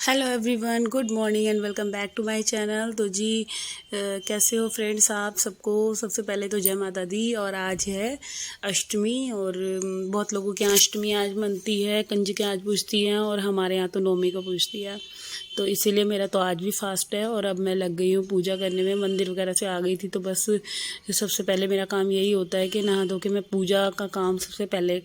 Hello everyone, good morning and welcome back to my channel. तो जी कैसे हो फ्रेंड्स आप सबको। सबसे पहले तो जय माता दी। और आज है अष्टमी और बहुत लोगों के यहाँ अष्टमी आज मनती है, कंजकें आज पूजती हैं और हमारे यहाँ तो नौमी को पूजती है। तो इसीलिए मेरा तो आज भी फास्ट है और अब मैं लग गई हूँ पूजा करने में। मंदिर वगैरह से आ गई थी तो बस सबसे पहले मेरा काम यही होता है कि नहा धो के मैं पूजा का काम सबसे पहले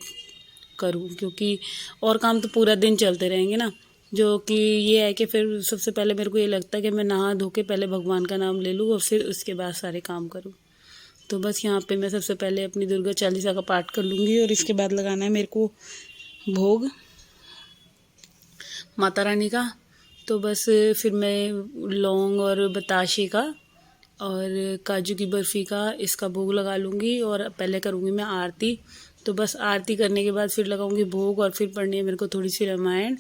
करूँ, क्योंकि और काम तो पूरा दिन चलते रहेंगे ना। जो कि ये है कि फिर सबसे पहले मेरे को ये लगता है कि मैं नहा धो के पहले भगवान का नाम ले लूँ और फिर उसके बाद सारे काम करूँ। तो बस यहाँ पे मैं सबसे पहले अपनी दुर्गा चालीसा का पाठ कर लूँगी और इसके बाद लगाना है मेरे को भोग माता रानी का। तो बस फिर मैं लौंग और बताशे का और काजू की बर्फ़ी का इसका भोग लगा लूँगी और पहले करूँगी मैं आरती। तो बस आरती करने के बाद फिर लगाऊंगी भोग और फिर पढ़नी है मेरे को थोड़ी सी रामायण।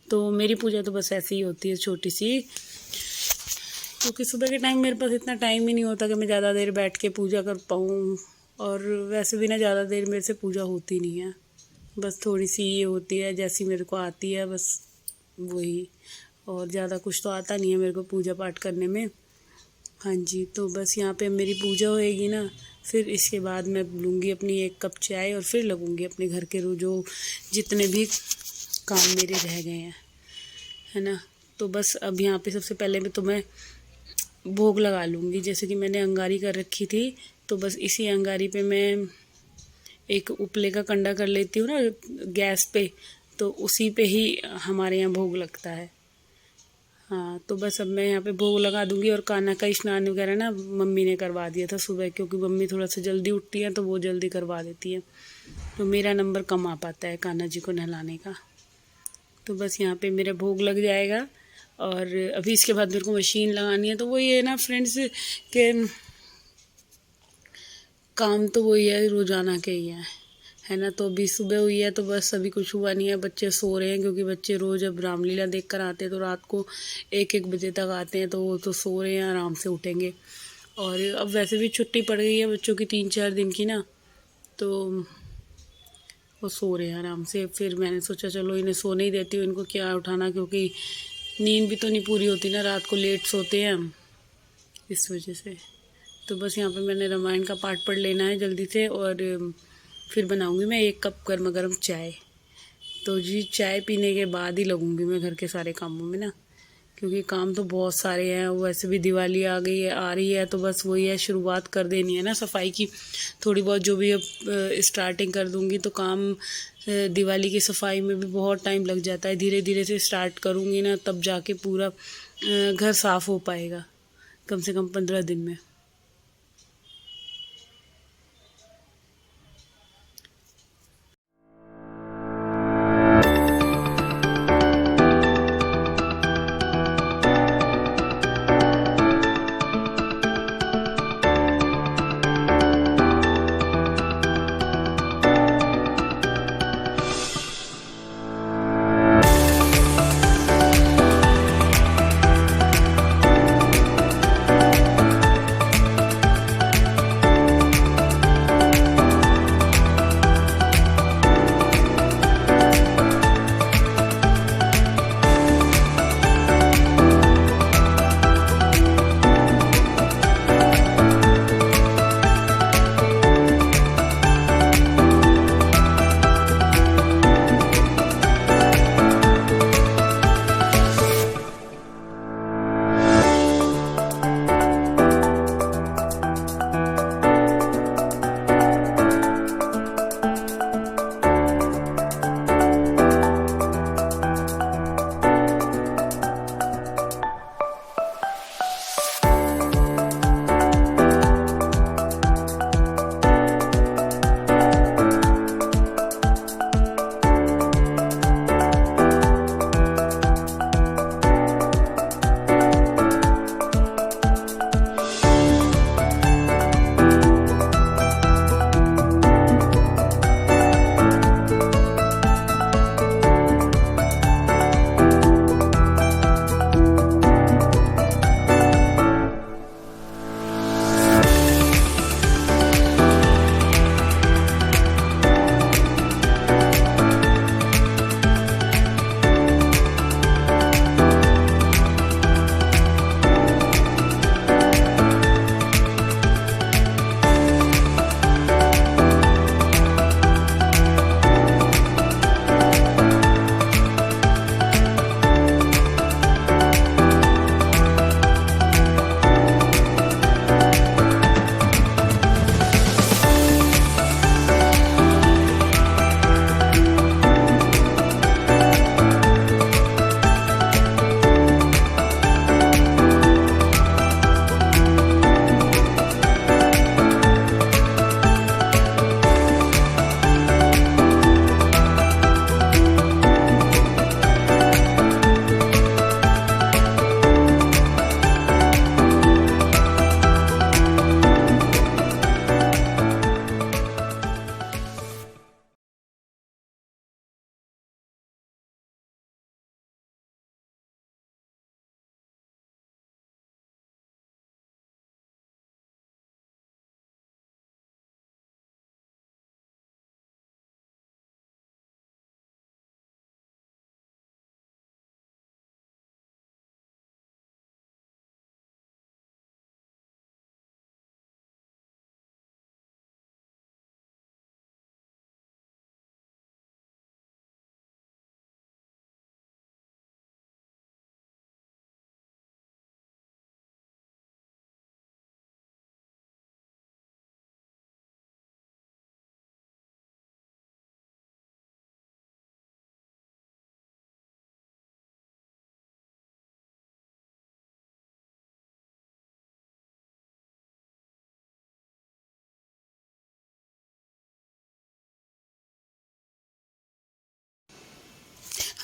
तो मेरी पूजा तो बस ऐसी ही होती है, छोटी सी, क्योंकि सुबह के टाइम मेरे पास इतना टाइम ही नहीं होता कि मैं ज़्यादा देर बैठ के पूजा कर पाऊँ। और वैसे भी ना ज़्यादा देर मेरे से पूजा होती नहीं है, बस थोड़ी सी ये होती है जैसी मेरे को आती है, बस वही। और ज़्यादा कुछ तो आता नहीं है मेरे को पूजा पाठ करने में। हाँ जी, तो बस यहाँ पे मेरी पूजा होएगी ना, फिर इसके बाद मैं लूँगी अपनी 1 कप चाय और फिर लगूँगी अपने घर के जो जितने भी काम मेरे रह गए हैं, है ना। तो बस अब यहाँ पे सबसे पहले मैं भोग लगा लूँगी। जैसे कि मैंने अंगारी कर रखी थी, तो बस इसी अंगारी पे मैं एक उपले का कंडा कर लेती हूँ ना गैस पे, तो उसी पे ही हमारे यहाँ भोग लगता है। हाँ, तो बस अब मैं यहाँ पे भोग लगा दूँगी। और कान्हा का स्नान वगैरह ना मम्मी ने करवा दिया था सुबह, क्योंकि मम्मी थोड़ा सा जल्दी उठती है तो वो जल्दी करवा देती है, तो मेरा नंबर कम आ पाता है कान्हा जी को नहलाने का। तो बस यहाँ पे मेरा भोग लग जाएगा और अभी इसके बाद मेरे को मशीन लगानी है। तो वही है ना फ्रेंड्स के काम तो वही है, रोज़ाना के ही है ना। तो अभी सुबह हुई है तो बस अभी कुछ हुआ नहीं है, बच्चे सो रहे हैं, क्योंकि बच्चे रोज़ अब रामलीला देख कर आते हैं तो रात को 1-1 बजे तक आते हैं, तो वो तो सो रहे हैं, आराम से उठेंगे। और अब वैसे भी छुट्टी पड़ गई है बच्चों की 3-4 दिन की ना, तो वो सो रहे हैं आराम से। फिर मैंने सोचा चलो इन्हें सोने ही देती हूँ, इनको क्या उठाना, क्योंकि नींद भी तो नहीं पूरी होती ना, रात को लेट सोते हैं हम, इस वजह से। तो बस यहाँ पे मैंने रामायण का पाठ पढ़ लेना है जल्दी से और फिर बनाऊंगी मैं 1 कप गर्मा गर्म चाय। तो जी चाय पीने के बाद ही लगूंगी मैं घर के सारे कामों में ना, क्योंकि काम तो बहुत सारे हैं। वैसे भी दिवाली आ गई है, आ रही है, तो बस वही है, शुरुआत कर देनी है ना सफाई की थोड़ी बहुत, जो भी अब स्टार्टिंग कर दूंगी। तो काम दिवाली की सफाई में भी बहुत टाइम लग जाता है, धीरे धीरे से स्टार्ट करूँगी ना तब जाके पूरा घर साफ़ हो पाएगा, कम से कम 15 दिन में।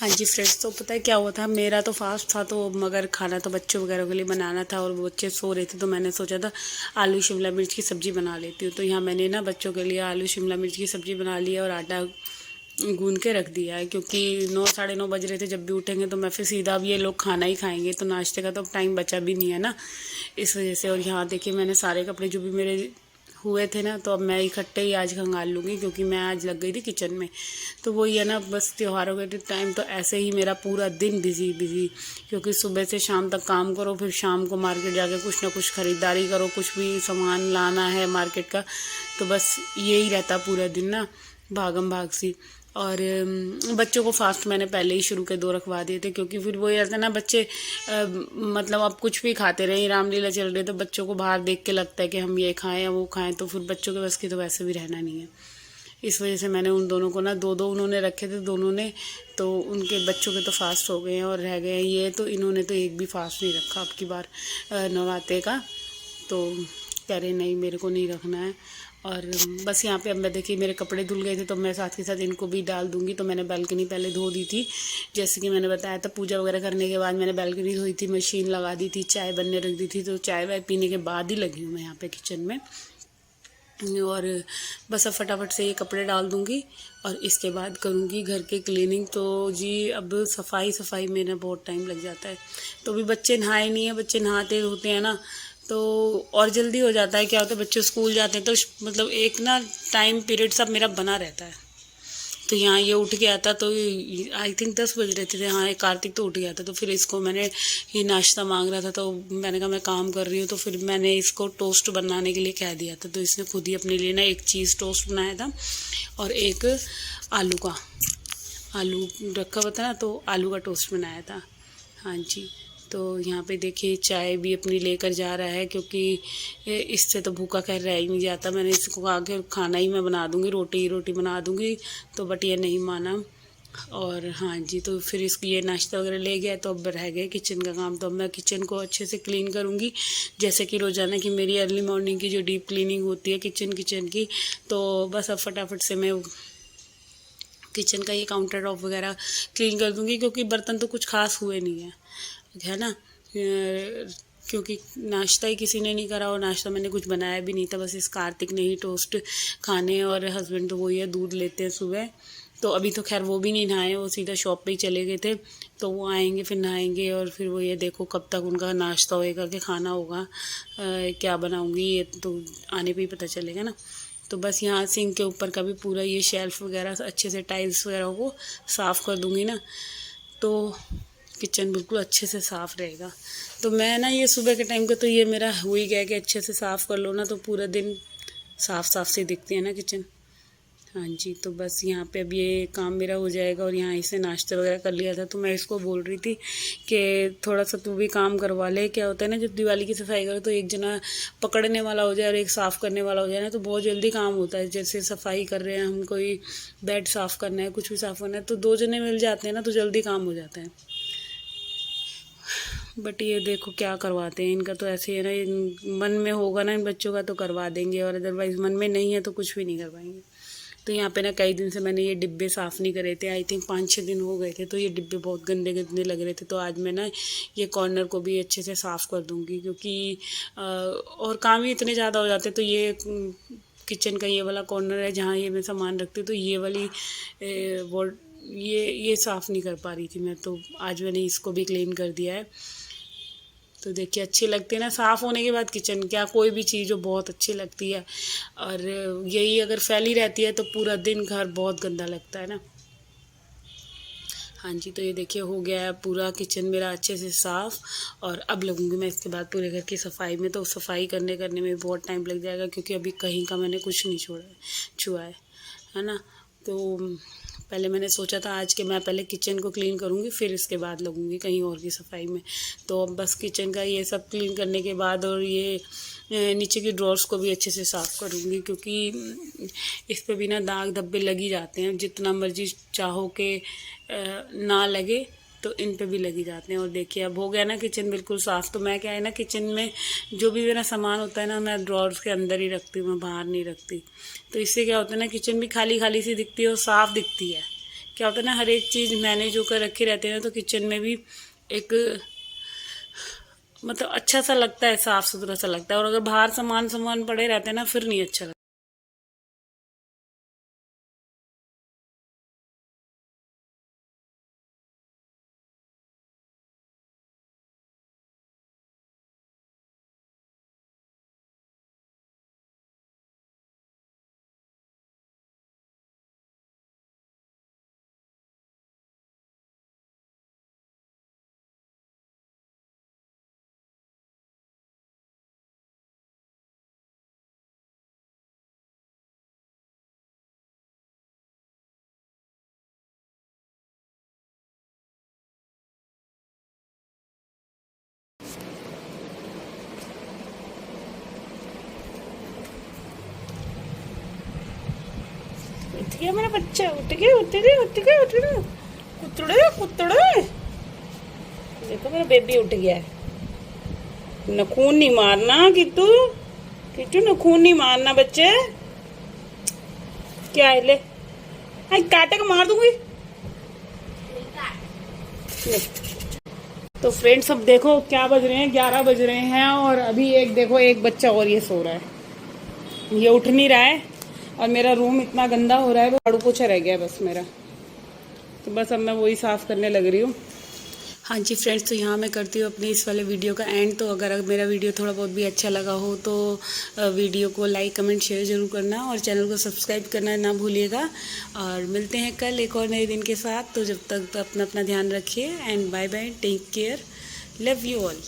हाँ जी फ्रेंड्स, तो पता है क्या हुआ था, मेरा तो फास्ट था तो मगर खाना तो बच्चों वगैरह के लिए बनाना था और वो बच्चे सो रहे थे, तो मैंने सोचा था आलू शिमला मिर्च की सब्ज़ी बना लेती हूँ। तो यहाँ मैंने ना बच्चों के लिए आलू शिमला मिर्च की सब्ज़ी बना ली है और आटा गूंद के रख दिया है, क्योंकि 9 साढ़े 9 बज रहे थे। जब भी उठेंगे तो मैं फिर सीधा अब ये लोग खाना ही खाएंगे, तो नाश्ते का तो अब टाइम बचा भी नहीं है ना, इस वजह से। और यहाँ देखिए मैंने सारे कपड़े जो भी मेरे हुए थे ना, तो अब मैं इकट्ठे ही आज खंगाल लूँगी, क्योंकि मैं आज लग गई थी किचन में। तो वही है ना, बस त्योहारों के टाइम तो ऐसे ही मेरा पूरा दिन बिजी बिजी, क्योंकि सुबह से शाम तक काम करो, फिर शाम को मार्केट जाके कुछ ना कुछ ख़रीदारी करो, कुछ भी सामान लाना है मार्केट का, तो बस यही रहता पूरा दिन ना, भागम भाग सी। और बच्चों को फास्ट मैंने पहले ही शुरू के 2 रखवा दिए थे, क्योंकि फिर वो रहता है ना, बच्चे मतलब अब कुछ भी खाते रहे, रामलीला चल रही है, तो बच्चों को बाहर देख के लगता है कि हम ये खाएं या वो खाएं, तो फिर बच्चों के बस की तो वैसे भी रहना नहीं है। इस वजह से मैंने उन दोनों को ना 2-2 उन्होंने रखे थे दोनों ने, तो उनके बच्चों के तो फास्ट हो गए हैं और रह गए हैं ये, तो इन्होंने तो एक भी फास्ट नहीं रखा अब की बार नवरात्रे का। तो कह रहे नहीं मेरे को नहीं रखना है। और बस यहाँ पे अब मैं देखिए मेरे कपड़े धुल गए थे, तो मैं साथ के साथ इनको भी डाल दूँगी। तो मैंने बालकनी पहले धो दी थी, जैसे कि मैंने बताया था। पूजा वगैरह करने के बाद मैंने बालकनी धोई थी, मशीन लगा दी थी, चाय बनने रख दी थी, तो चाय वाय पीने के बाद ही लगी हूँ मैं यहाँ पे किचन में। और बस अब फटाफट से ये कपड़े डाल दूँगी और इसके बाद करूँगी घर की क्लीनिंग। तो जी अब सफाई में ना बहुत टाइम लग जाता है, तो अभी बच्चे नहाए नहीं है, बच्चे नहाते होते हैं ना तो और जल्दी हो जाता है। क्या होता है बच्चे स्कूल जाते हैं तो मतलब एक ना टाइम पीरियड सब मेरा बना रहता है। तो यहाँ ये उठ गया था, तो आई थिंक 10 बज रहे थे। हाँ, कार्तिक तो उठ गया था, तो फिर इसको मैंने ये नाश्ता मांग रहा था, तो मैंने कहा मैं काम कर रही हूँ, तो फिर मैंने इसको टोस्ट बनाने के लिए कह दिया था। तो इसने खुद ही अपने लिए ना एक चीज़ टोस्ट बनाया था और एक आलू रखा हुआ था ना, तो आलू का टोस्ट बनाया था। हाँ जी, तो यहाँ पे देखिए चाय भी अपनी लेकर जा रहा है, क्योंकि इससे तो भूखा खैर रह ही नहीं जाता। मैंने इसको कहा कि खाना ही मैं बना दूँगी, रोटी बना दूँगी, तो बट ये नहीं माना। और हाँ जी, तो फिर इसको ये नाश्ता वगैरह ले गया, तो अब रह गया किचन का काम। तो अब मैं किचन को अच्छे से क्लीन करूँगी, जैसे कि रोज़ाना की मेरी अर्ली मॉर्निंग की जो डीप क्लीनिंग होती है किचन की। तो बस अब फटाफट से मैं किचन का ये काउंटर टॉप वगैरह क्लीन कर दूँगी, क्योंकि बर्तन तो कुछ खास हुए नहीं है ना, क्योंकि नाश्ता ही किसी ने नहीं करा और नाश्ता मैंने कुछ बनाया भी नहीं था। बस इस कार्तिक ने ही टोस्ट खाने, और हस्बैंड तो वही है दूध लेते हैं सुबह। तो अभी तो खैर वो भी नहीं नहाए, वो सीधा शॉप पे ही चले गए थे। तो वो आएंगे फिर नहाएंगे, और फिर वो ये देखो कब तक उनका नाश्ता होएगा कि खाना होगा, क्या बनाऊंगी ये तो आने पे ही पता चलेगा ना। तो बस यहाँ सिंक के ऊपर का भी पूरा ये शेल्फ वगैरह अच्छे से टाइल्स वगैरह को साफ़ कर दूँगी ना, तो किचन बिल्कुल अच्छे से साफ़ रहेगा। तो मैं ना ये सुबह के टाइम का तो ये मेरा हो ही गया कि अच्छे से साफ़ कर लो ना, तो पूरा दिन साफ़ से दिखती है ना किचन। हाँ जी, तो बस यहाँ पे अब ये काम मेरा हो जाएगा। और यहाँ इसे नाश्ता वगैरह कर लिया था, तो मैं इसको बोल रही थी कि थोड़ा सा तू भी काम करवा ले। क्या होता है ना, जब दिवाली की सफाई करो तो एक जना पकड़ने वाला हो जाए और एक साफ़ करने वाला हो जाए ना, तो बहुत जल्दी काम होता है। जैसे सफाई कर रहे हैं हम, कोई बेड साफ़ करना है, कुछ भी साफ़ करना है, तो 2 जने मिल जाते हैं ना, तो जल्दी काम हो जाता है। बट ये देखो क्या करवाते हैं, इनका तो ऐसे है ना, मन में होगा ना इन बच्चों का तो करवा देंगे, और अदरवाइज़ मन में नहीं है तो कुछ भी नहीं करवाएंगे। तो यहाँ पे ना कई दिन से मैंने ये डिब्बे साफ़ नहीं करे थे, आई थिंक 5-6 दिन हो गए थे, तो ये डिब्बे बहुत गंदे लग रहे थे। तो आज मैं ना ये कॉर्नर को भी अच्छे से साफ़ कर दूँगी, क्योंकि और काम ही इतने ज़्यादा हो जाते। तो ये किचन का ये वाला कॉर्नर है जहाँ ये मैं सामान रखती हूँ, तो ये वाली वो ये साफ़ नहीं कर पा रही थी मैं, तो आज मैंने इसको भी क्लीन कर दिया है। तो देखिए अच्छी लगती है ना साफ़ होने के बाद किचन, क्या कोई भी चीज़ जो बहुत अच्छी लगती है। और यही अगर फैली रहती है तो पूरा दिन घर बहुत गंदा लगता है ना। हाँ जी, तो ये देखिए हो गया है पूरा किचन मेरा अच्छे से साफ़। और अब लगूँगी मैं इसके बाद पूरे घर की सफाई में। तो सफाई करने में बहुत टाइम लग जाएगा, क्योंकि अभी कहीं का मैंने कुछ नहीं छुआ है ना। तो पहले मैंने सोचा था आज कि मैं पहले किचन को क्लीन करूँगी, फिर इसके बाद लगूँगी कहीं और की सफाई में। तो अब बस किचन का ये सब क्लीन करने के बाद, और ये नीचे की ड्रॉर्स को भी अच्छे से साफ़ करूँगी, क्योंकि इस पे भी ना दाग धब्बे लग ही जाते हैं। जितना मर्जी चाहो कि ना लगे, तो इन पे भी लगी जाते हैं। और देखिए अब हो गया ना किचन बिल्कुल साफ़। तो मैं क्या है ना, किचन में जो भी मेरा सामान होता है ना, मैं ड्रॉर्स के अंदर ही रखती हूँ, मैं बाहर नहीं रखती। तो इससे क्या होता है ना, किचन भी खाली सी दिखती है और साफ़ दिखती है, क्या होता है ना, हर एक चीज़ मैनेज होकर रखे रहते हैं ना, तो किचन में भी एक मतलब अच्छा सा लगता है, साफ सुथरा सा लगता है। और अगर बाहर सामान सामान पड़े रहते हैं ना, फिर नहीं अच्छा लगता। उठ गया मेरा बच्चा, उठ गया, उठ गया, उठ गया, उठ गया। कुतड़े कुतड़े, देखो मेरा बेबी उठ गया है। नखून नहीं मारना किट्टू, किट्टू नखून नहीं मारना बच्चे। क्या है ले, आई काटे को मार दूंगी। ले। तो फ्रेंड्स अब देखो क्या बज रहे हैं, 11 बज रहे हैं, और अभी एक देखो एक बच्चा और ये सो रहा है, ये उठ नहीं रहा है। और मेरा रूम इतना गंदा हो रहा है, वो झाड़ू पोछा रह गया बस मेरा। तो बस अब मैं वही साफ़ करने लग रही हूँ। हाँ जी फ्रेंड्स, तो यहाँ मैं करती हूँ अपनी इस वाले वीडियो का एंड। तो अगर मेरा वीडियो थोड़ा बहुत भी अच्छा लगा हो तो वीडियो को लाइक कमेंट शेयर ज़रूर करना, और चैनल को सब्सक्राइब करना ना भूलिएगा। और मिलते हैं कल एक और नए दिन के साथ। तो जब तक तो अपना ध्यान रखिए, and bye bye, take care, love you all.